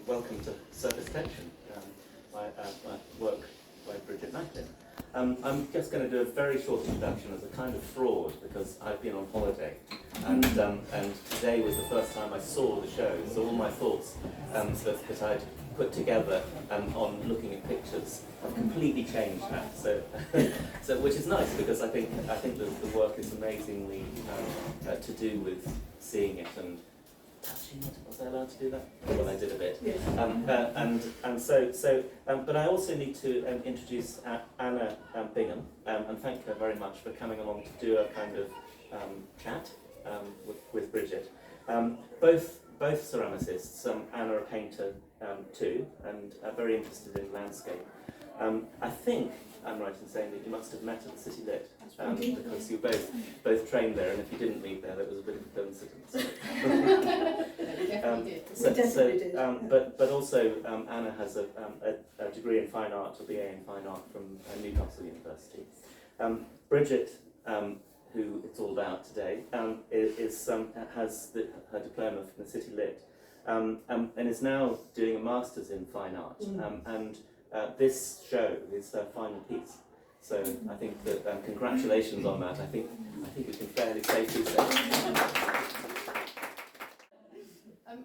welcome to Surface Tension, my work by Bridget Macklin. I'm just going to do a very short introduction as a kind of fraud because I've been on holiday, and today was the first time I saw the show, so all my thoughts that I'd put together on looking at pictures have completely changed now. So, which is nice because I think the work is amazingly to do with seeing it and touching it. Was I allowed to do that? Well, I did a bit. Yes. But I also need to introduce Anna Bingham and thank her very much for coming along to do a kind of chat with Bridget. Both ceramicists. Anna a painter too, and very interested in landscape. I think I'm right in saying that you must have met at the City Lit, because you both trained there, and if you didn't meet there, that was a bit of a coincidence. Definitely did. But also Anna has a degree in fine art, a BA in fine art from Newcastle University. Bridget, who it's all about today, has her diploma from the City Lit, and is now doing a master's in fine art. And this show is her final piece. So I think that congratulations on that. I think we can fairly safely say.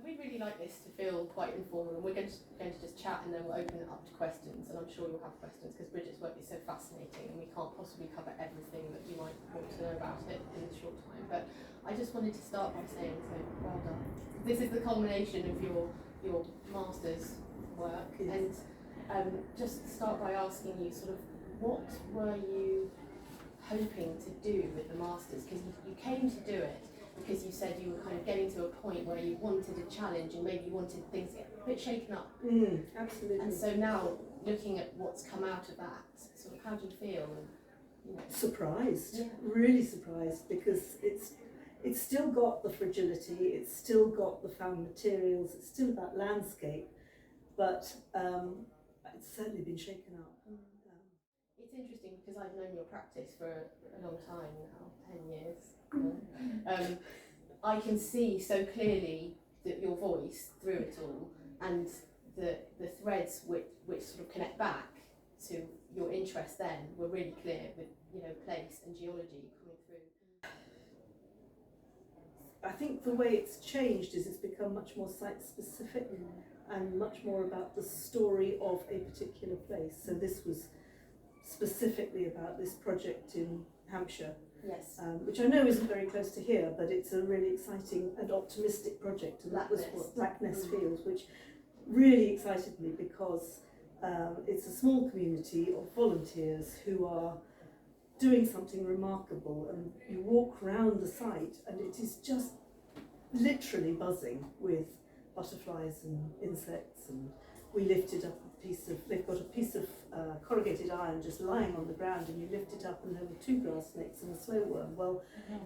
We'd really like this to feel quite informal, and we're going to just chat, and then we'll open it up to questions. And I'm sure you'll have questions because Bridget's work is so fascinating, and we can't possibly cover everything that you might want to know about it in a short time. But I just wanted to start by saying, so well done. This is the culmination of your master's work, and just start by asking you sort of what were you hoping to do with the masters? Because you came to do it because you said you were kind of getting to a point where you wanted a challenge and maybe you wanted things to get a bit shaken up. Absolutely. And so now, looking at what's come out of that, sort of how do you feel? Surprised, yeah. Really surprised, because it's still got the fragility, it's still got the found materials, it's still about landscape, but it's certainly been shaken up. It's interesting because I've known your practice for a long time now, 10 years. I can see so clearly that your voice through it all, and the threads which sort of connect back to your interest then were really clear with place and geology coming through. I think the way it's changed is it's become much more site specific and much more about the story of a particular place. So this was specifically about this project in Hampshire. Yes. Which I know isn't very close to here, but it's a really exciting and optimistic project, and that was what Black Nest Fields, which really excited me because it's a small community of volunteers who are doing something remarkable, and you walk around the site and it is just literally buzzing with butterflies and insects, and we lifted up they've got a piece of corrugated iron just lying on the ground, and you lift it up and there were 2 grass snakes and a slow worm. Well,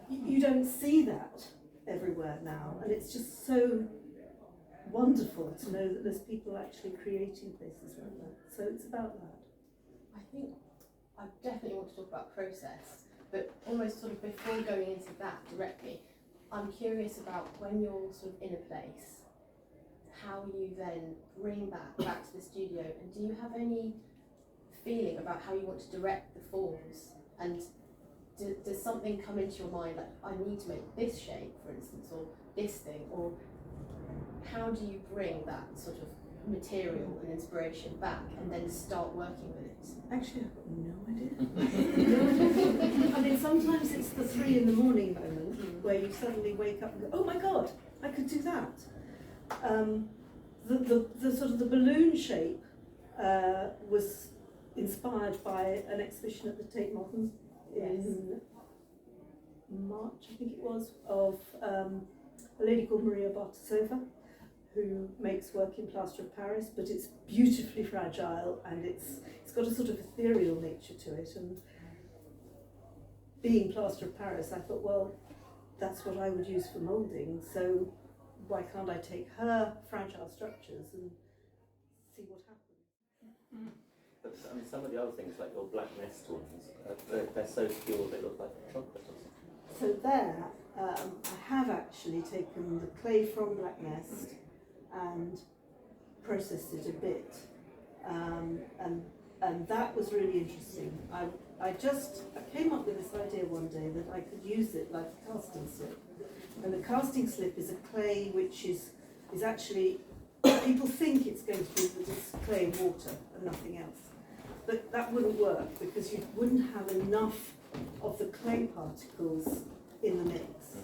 you don't see that everywhere now, and it's just so wonderful to know that there's people actually creating places like that. So it's about that. I think I definitely want to talk about process, but almost sort of before going into that directly, I'm curious about when you're sort of in a place, how you then bring back to the studio, and do you have any feeling about how you want to direct the forms, and does something come into your mind like I need to make this shape, for instance, or this thing, or how do you bring that sort of material and inspiration back and then start working with it? Actually, I've got no idea. I mean, sometimes it's the 3 in the morning moment where you suddenly wake up and go, oh my God, I could do that. The sort of the balloon shape was inspired by an exhibition at the Tate Modern in March, I think it was, of a lady called Maria Bartasova, who makes work in plaster of Paris, but it's beautifully fragile and it's got a sort of ethereal nature to it. And being plaster of Paris, I thought, well, that's what I would use for moulding, so why can't I take her fragile structures and see what happens? But I mean, some of the other things, like your Black Nest ones, they're so pure they look like chocolate or something. So there, I have actually taken the clay from Black Nest and processed it a bit, and that was really interesting. I came up with this idea one day that I could use it like a casting slip, and the casting slip is a clay which is actually, people think it's going to be that it's clay and water and nothing else, but that wouldn't work because you wouldn't have enough of the clay particles in the mix.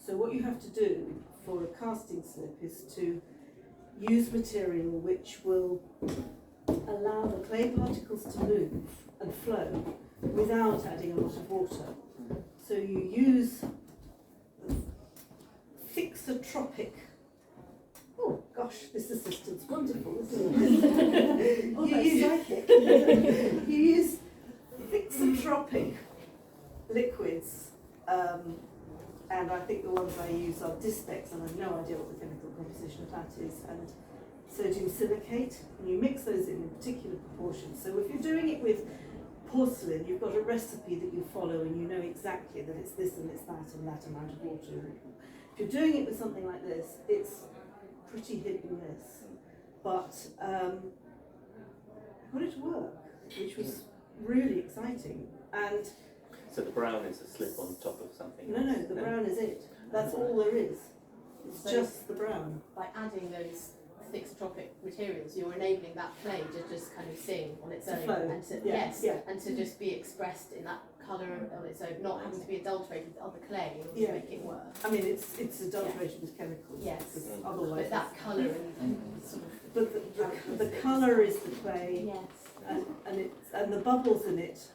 So what you have to do for a casting slip is to use material which will allow the clay particles to move and flow without adding a lot of water. So you use Fixotropic. Oh gosh, this assistant's wonderful, isn't it? Oh, You use Fixotropic liquids, and I think the ones I use are Dispex, and I have no idea what the chemical composition of that is, and sodium silicate, and you mix those in particular proportions. So if you're doing it with porcelain, you've got a recipe that you follow and you know exactly that it's this and it's that and that amount of water. If you're doing it with something like this, it's pretty hit and miss, but I got it to work, which was really exciting. And So the brown is a slip on top of something no, else? the brown is it. That's all there is. It's So just the brown. By adding those thixotropic materials, you're enabling that clay to just kind of sing on its To own, flow. and to Yeah. and to just be expressed in that colour on its own, not having to be adulterated with other clay in order Yeah. to make it work. I mean, it's adulterated with chemicals. Yes. Because Mm. otherwise. But that colour and sort of But the colour is the clay, yes. and the bubbles in it.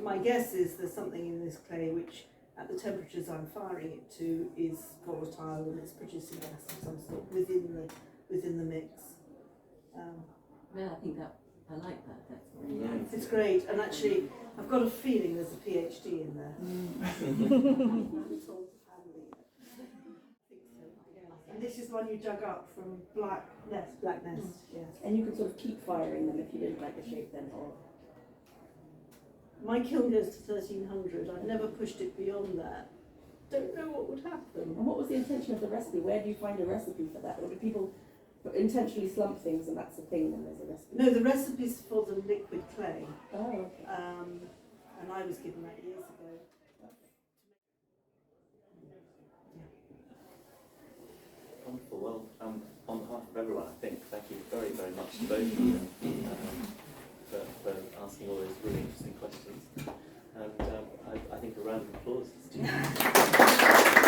My guess is there's something in this clay which, at the temperatures I'm firing it to, is volatile and it's producing gas of some sort within the mix. Yeah, I think I like that. That's really Yeah. nice. It's great, and actually, I've got a feeling there's a PhD in there. And this is one you dug up from Black Nest, yes. And you could sort of keep firing them if you didn't like the shape then, or My kiln goes to 1300. I've never pushed it beyond that. Don't know what would happen. and what was the intention of the recipe? Where do you find a recipe for that? Or do people intentionally slump things and that's the thing, and there's a recipe? No, the recipe's for the liquid clay, Oh, okay. and I was given that years ago. Wonderful. Well, on behalf of everyone, I think thank you very, very much to both of you for asking all those really interesting questions. And I think a round of applause is due.